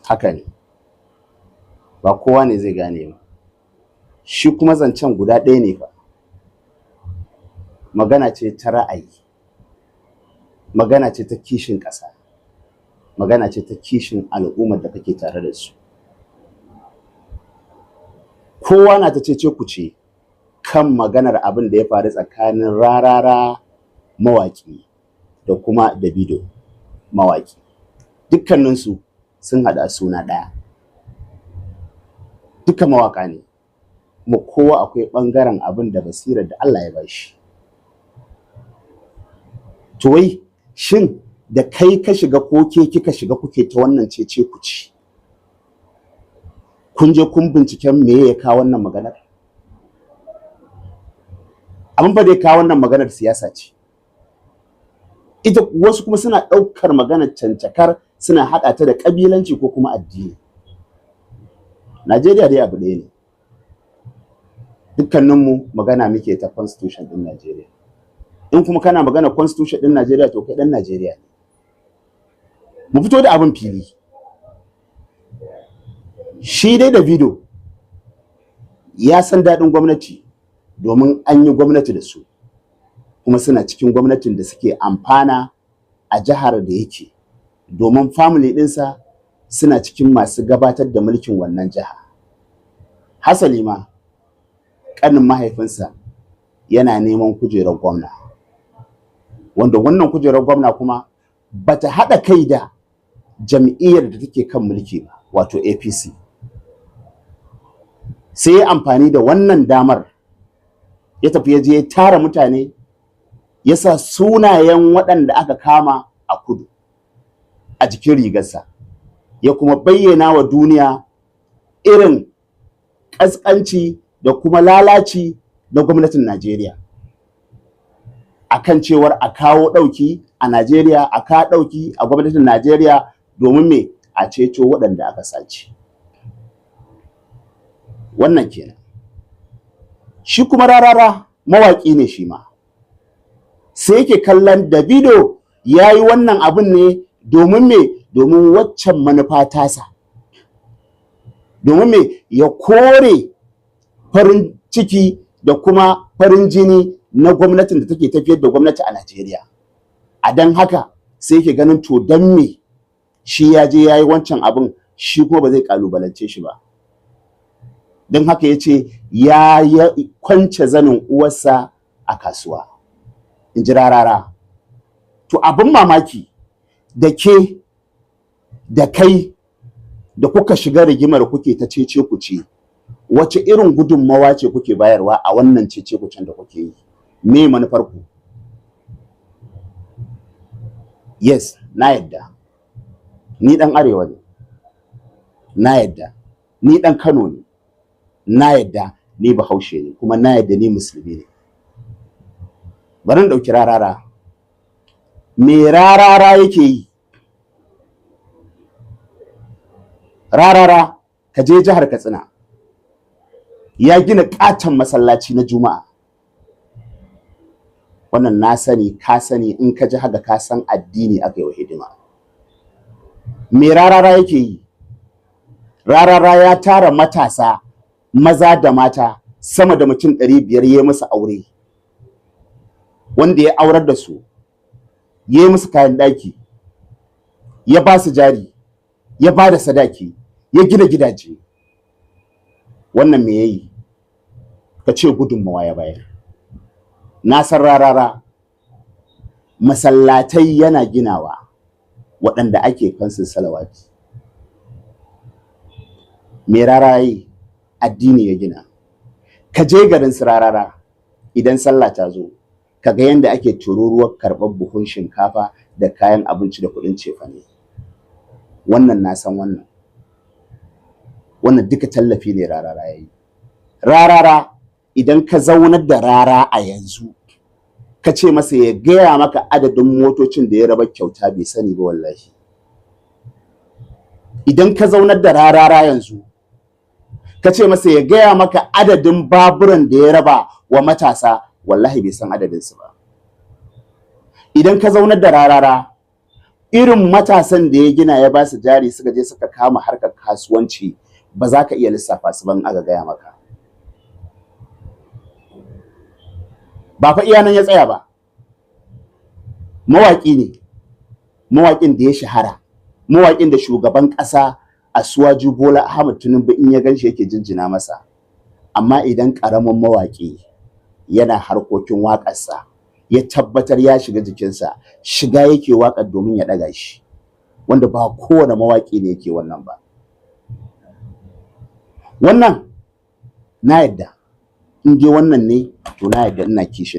haka ne, ba kowa ne zai gane ba. Shi kuma zancen guda ɗaya ne fa, magana ce ta ra'ayi, magana ce ta kishin ƙasa, magana ce ta kishin al'ummar da kake tare da su. Kowa na ta cece kuce kan maganar abin da ya faru tsakanin Rarara mawaƙi da kuma Davido mawaƙi. Dukkaninsu sun haɗa suna ɗaya, duka mawaƙa ne, kuma kowa akwai ɓangaren abin da basirar da Allah ya bashi. To wai shin da kai ka shiga ko ke kika shiga kuke ta wannan cece kuce, kun je kun binciken me ya kawo wannan maganar? Abin fa da ya kawo wannan maganar siyasa ce. Ita wasu kuma suna ɗaukar maganar cancakar suna haɗa ta da ƙabilanci ko kuma addini. Najeriya dai abu ɗaya ne. Dukkaninmu magana muke ta constitution ɗin Najeriya. In kuma kana magana constitution ɗin Najeriya to kai ɗan Najeriya ne. Mu fito da abin fili. Shi dai Davido ya san daɗin gwamnati domin an yi gwamnati da su, kuma suna cikin gwamnatin da suke amfana a jihar da yake, domin family ɗinsa suna cikin masu gabatar da mulkin wannan jiha. Hasali ma ƙanin mahaifinsa yana neman kujerar gwamna, wanda wannan kujerar gwamna kuma bata haɗa kai da jam'iyyar da take kan mulki ba, wato APC. Sai ya amfani da wannan damar ya tafi ya je ya tara mutane, ya sa sunayen waɗanda aka kama a kudu a jikin rigarsa, ya kuma bayyana wa duniya irin ƙasƙanci da kuma lalaci na gwamnatin Najeriya, akan cewar a kawo ɗauki a Najeriya, a kawo ɗauki a gwamnatin Najeriya domin me a ceto waɗanda aka sace. Wannan kenan. Shi kuma Rarara mawaƙi ne shi ma, sai yake kallon Davido ya yi wannan abin ne domin me, domin waccan manufa tasa, domin me ya kore farin ciki da kuma farin jini na gwamnatin da take tafiyar da gwamnati a Najeriya. A don haka sai yake ganin to don me shi ya je ya yi wancan abin, shi kuma ba zai kalubalance shi ba. Don haka ya ce ya kwance zanin uwarsa a kasuwa, in ji Rarara. To abin mamaki da ke da kai da kuka shiga rigimar kuke ta cece kuce, wace irin gudunmawa ce kuke bayarwa a wannan cece kucen da kuke yi? Me manufar ku? Yes, na yadda ni dan arewa ne, na yadda ni dan Kano ne, na yadda ni Bahaushe ne, kuma na yadda ni musulmi ne. Bari in ɗauki Rarara. Me Rarara yake yi? Rarara, ka je jihar Katsina, ya gina ƙaton masallaci na Juma'a. Wannan na sani, ka sani, in ka ji haka ka san addini aka yi wa hidima. Me Rarara yake yi? Rarara ya tara matasa maza da mata sama da mutum 500, ya yi musu aure, wanda ya aurar da su, ya yi musu kayan ɗaki, ya ba su jari, ya ba da sadaki, ya gina gidaje. Wannan me ya yi? Ka ce gudunmawa ya bayar. Na san Rarara masallatai yana ginawa waɗanda ake kansu salawati. Me Rarara yi? Addini ya gina. Ka je garin su Rarara idan sallah ta zo, ka ga yadda ake tururuwar karɓar buhun shinkafa da kayan abinci da kuɗin cefane. Wannan na san wannan. Wannan duka tallafi ne Rarara ya yi. Rarara, idan ka zaunar da Rara a yanzu, ka ce masa ya gaya maka adadin motocin da ya raba kyauta, bai sani ba wallahi. Idan ka zaunar da Rarara yanzu, ka ce masa ya gaya maka adadin baburan da ya raba wa matasa, wallahi bai san adadinsu ba. Idan ka zaunar da Rarara, irin matasan da ya gina ya ba su jari suka je suka kama harkar kasuwanci ba za ka iya lissafa su ban aka gaya maka. Ba fa iya nan ya tsaya ba, mawaƙi ne, mawaƙin da ya shahara, mawaƙin da shugaban ƙasa Asuwaju Bola Ahmed Tinubu in ya ganshi yake jinjina masa. Amma idan ƙaramin mawaƙi yana harkokin waƙarsa ya tabbatar ya shiga jikinsa, shiga yake waƙar domin ya ɗaga shi, wanda ba kowane mawaƙi ne yake wannan ba. Wannan na yadda, in dai wannan ne to na yadda ina kishin